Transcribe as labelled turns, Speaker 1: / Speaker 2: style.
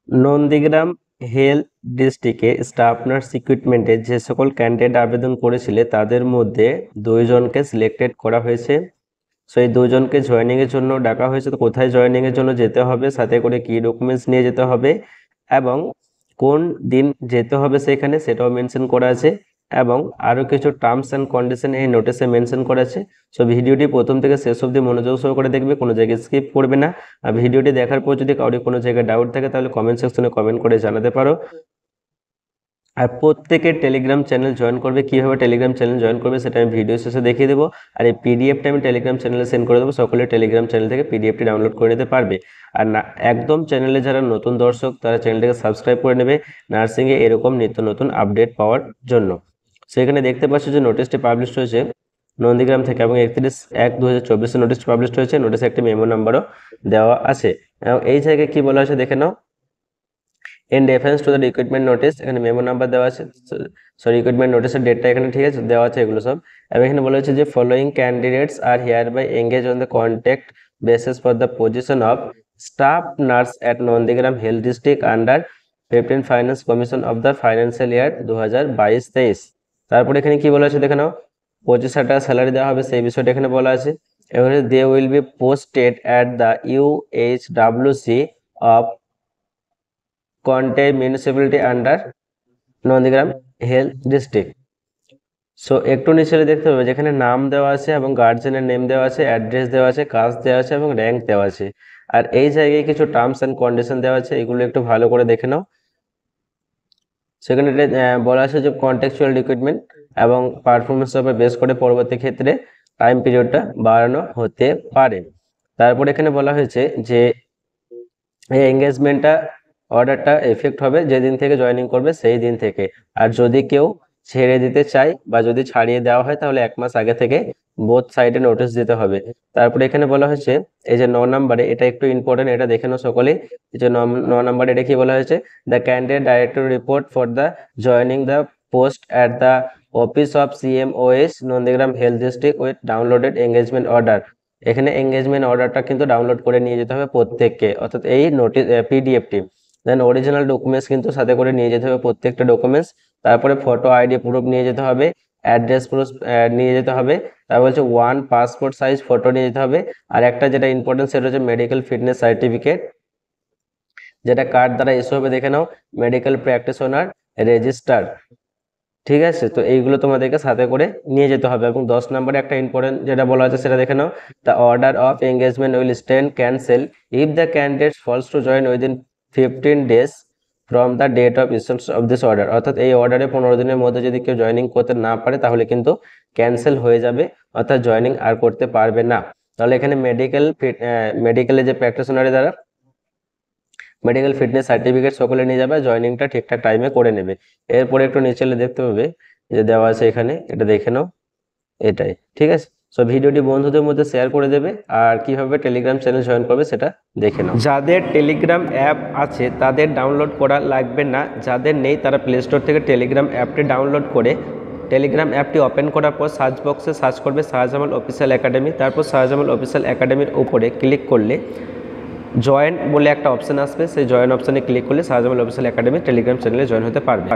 Speaker 1: Nandigram health ডিস্ট্রিক্টে staff nurse রিক্রুটমেন্টে যে সকল ক্যান্ডিডেট আবেদন করেছিলে তাদের মধ্যে 2 জনকে সিলেক্টেড করা হয়েছে। সো এই 2 জনকে জয়েনিংয়ের জন্য ডাকা হয়েছে। তো কোথায় জয়েনিংয়ের জন্য যেতে হবে, সাথে করে কি ডকুমেন্টস নিয়ে যেতে হবে এবং কোন দিন যেতে হবে সেখানে সেটাও মেনশন করা আছে, এবং আরও কিছু টার্মস অ্যান্ড কন্ডিশন এই নোটিশে মেনশন করা আছে। সো ভিডিওটি প্রথম থেকে শেষ অবধি মনোযোগ সহকারে দেখবে, কোনো জায়গায় স্কিপ করবে না। আর ভিডিওটি দেখার পর যদি কারোর কোনো জায়গায় ডাউট থাকে তাহলে কমেন্ট সেকশনে কমেন্ট করে জানাতে পারো। আর প্রত্যেকের টেলিগ্রাম চ্যানেল জয়েন করবে। কীভাবে টেলিগ্রাম চ্যানেল জয়েন করবে সেটা আমি ভিডিও শেষে দেখিয়ে দেবো। আর এই পিডিএফটা আমি টেলিগ্রাম চ্যানেলে সেন্ড করে দেবো, সকলে টেলিগ্রাম চ্যানেল থেকে পিডিএফটি ডাউনলোড করে নিতে পারবে। আর না, একদম চ্যানেলে যারা নতুন দর্শক তারা চ্যানেলটাকে সাবস্ক্রাইব করে নেবে নার্সিংয়ে এরকম নিত্য নতুন আপডেট পাওয়ার জন্য। সেখানে দেখতে পাচ্ছ যে নোটিশটি পাবলিশ হয়েছে নন্দীগ্রাম থেকে, এবং 31/1/2024 নোটিশ পাবলিশ হয়েছে। নোটিশে একটি মেমো নাম্বারও দেওয়া আছে। এবং এই জায়গায় কি বলা আছে দেখে নাও। In reference to the recruitment notice, এখানে মেমো নাম্বার দেওয়া আছে, সরি রিক্রুটমেন্ট নোটিসের ডেটটা এখানে ঠিক আছে দেওয়া আছে এগুলো সব। এবং এখানে বলা হচ্ছে যে following candidates are hereby engage on the contact basis for the position of staff nurse at Nandigram health district under 15 finance commission of the financial year 2022-23। তারপরে এখানে কি বলা আছে দেখে নাও। 25,000 টাকা স্যালারি দেওয়া হবে, সেই বিষয়টা এখানে বলা আছে। এবারে they will be posted at the UHWC of Contai municipality under Nandigram health district. So একটু নিচে দেখতে হবে যেখানে নাম দেওয়া আছে এবং গার্জেনের নেম দেওয়া আছে, অ্যাড্রেস দেওয়া আছে, কাস্ট দেওয়া আছে এবং র্যাঙ্ক দেওয়া আছে। আর এই জায়গায় কিছু টার্মস অ্যান্ড কন্ডিশন দেওয়া আছে, এগুলো একটু ভালো করে দেখে নাও। সেখানে বলা আছে যে কন্টেক্সচুয়াল রিক্রুটমেন্ট এবং পারফরমেন্সের উপর বেস করে পরবর্তী ক্ষেত্রে টাইম পিরিয়ডটা বাড়ানো হতে পারে। তারপর এখানে বলা হয়েছে যে এই এঙ্গেজমেন্টটা অর্ডারটা এফেক্ট হবে যেদিন থেকে জয়েনিং করবে সেই দিন থেকে। আর যদি কেউ ছেড়ে দিতে চায় বা যদি ছাড়িয়ে দেওয়া হয় তাহলে 1 মাস আগে থেকে বোথ সাইডে নোটিশ দিতে হবে। তারপরে এখানে বলা হয়েছে এই যে 9 নম্বরে, এটা একটু ইম্পর্টেন্ট, এটা দেখে নাও সকলেই। এই যে 9 নম্বরে এটা কি বলা হয়েছে, the candidate director report for the joining the post at the office of CMOH Nandigram health district with downloaded engagement order. এখানে এঙ্গেজমেন্ট অর্ডারটা কিন্তু ডাউনলোড করে নিয়ে যেতে হবে প্রত্যেককে, অর্থাৎ এই নোটিশ পিডিএফটি। দেন অরিজিনাল ডকুমেন্টস কিন্তু সাথে করে নিয়ে যেতে হবে, প্রত্যেকটা ডকুমেন্টস। তারপরে ফটো আইডি প্রুফ নিয়ে যেতে হবে, অ্যাড্রেস প্রুফ নিয়ে যেতে হবে। তারপর হচ্ছে 1 পাসপোর্ট সাইজ ফটো নিয়ে যেতে হবে। আর একটা যেটা ইম্পর্টেন্ট সেটা হচ্ছে মেডিকেল ফিটনেস সার্টিফিকেট, যেটা কার্ড দ্বারা ইস্যু হবে, দেখে নাও, মেডিকেল প্র্যাকটিশনার রেজিস্টার। ঠিক আছে, তো এইগুলো তোমাদেরকে সাথে করে নিয়ে যেতে হবে। এবং 10 নম্বরে একটা ইম্পর্টেন্ট যেটা বলা আছে সেটা দেখে নাও, the order of engagement will stand cancel if the candidate fails to join within 15 days from the date of issues of this order. অর্থাৎ এই অর্ডারে 15 দিনের মধ্যে যদি কেউ জয়েনিং করতে না পারে তাহলে কিন্তু ক্যান্সেল হয়ে যাবে, অর্থাৎ জয়েনিং আর করতে পারবে না। তাহলে এখানে মেডিকেলের যে প্র্যাকটিশনারের দ্বারা মেডিকেল ফিটনেস সার্টিফিকেট সকলে নিয়ে যাবে, জয়েনিংটা ঠিকঠাক টাইমে করে নেবে। এরপরে একটু নিচে দেখতে পাবে যে দেওয়া আছে এখানে, এটা দেখে নাও, এটাই ঠিক আছে। সো ভিডিওটি বন্ধুদের মধ্যে শেয়ার করে দেবে, আর কিভাবে টেলিগ্রাম চ্যানেল জয়েন করবে সেটা দেখে নাও। যাদের টেলিগ্রাম অ্যাপ আছে তাদের ডাউনলোড করা লাগবে না, যাদের নেই তারা প্লে স্টোর থেকে টেলিগ্রাম অ্যাপটি ডাউনলোড করে টেলিগ্রাম অ্যাপটি ওপেন করার পর সার্চ বক্সে সার্চ করবে শাহজামাল অফিসিয়াল একাডেমি। তারপর শাহজামাল অফিসিয়াল একাডেমির উপরে ক্লিক করলে জয়েন বলে একটা অপশান আসবে, সেই জয়েন অপশানে ক্লিক করলে শাহজামাল অফিসিয়াল একাডেমি টেলিগ্রাম চ্যানেলে জয়েন হতে পারবে।